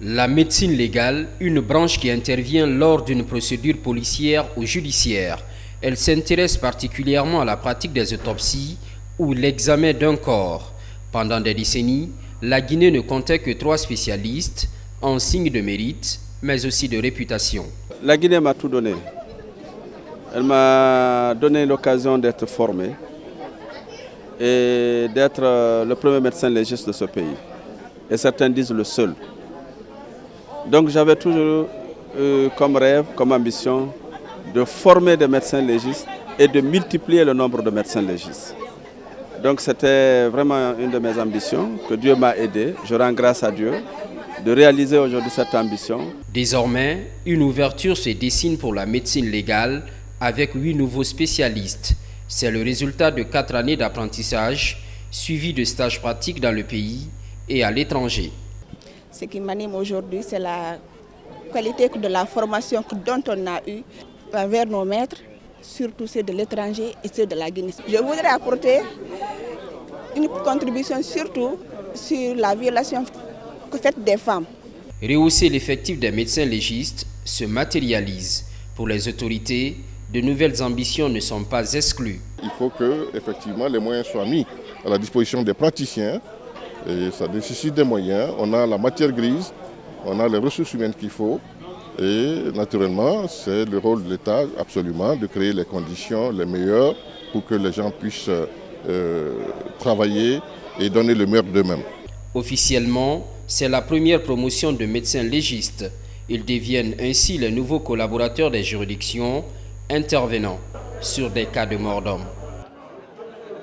La médecine légale, une branche qui intervient lors d'une procédure policière ou judiciaire. Elle s'intéresse particulièrement à la pratique des autopsies ou l'examen d'un corps. Pendant des décennies, la Guinée ne comptait que 3 spécialistes, en signe de mérite, mais aussi de réputation. La Guinée m'a tout donné. Elle m'a donné l'occasion d'être formé et d'être le premier médecin légiste de ce pays. Et certains disent le seul. Donc j'avais toujours comme rêve, comme ambition, de former des médecins légistes et de multiplier le nombre de médecins légistes. Donc c'était vraiment une de mes ambitions que Dieu m'a aidé. Je rends grâce à Dieu de réaliser aujourd'hui cette ambition. Désormais, une ouverture se dessine pour la médecine légale avec 8 nouveaux spécialistes. C'est le résultat de 4 années d'apprentissage, suivi de stages pratiques dans le pays et à l'étranger. Ce qui m'anime aujourd'hui, c'est la qualité de la formation dont on a eue vers nos maîtres, surtout ceux de l'étranger et ceux de la Guinée. Je voudrais apporter une contribution surtout sur la violation faite des femmes. Rehausser l'effectif des médecins légistes se matérialise. Pour les autorités, de nouvelles ambitions ne sont pas exclues. Il faut que effectivement les moyens soient mis à la disposition des praticiens. Et ça nécessite des moyens. On a la matière grise, on a les ressources humaines qu'il faut. Et naturellement, c'est le rôle de l'État absolument de créer les conditions les meilleures pour que les gens puissent travailler et donner le meilleur d'eux-mêmes. Officiellement, c'est la première promotion de médecins légistes. Ils deviennent ainsi les nouveaux collaborateurs des juridictions intervenant sur des cas de mort d'homme.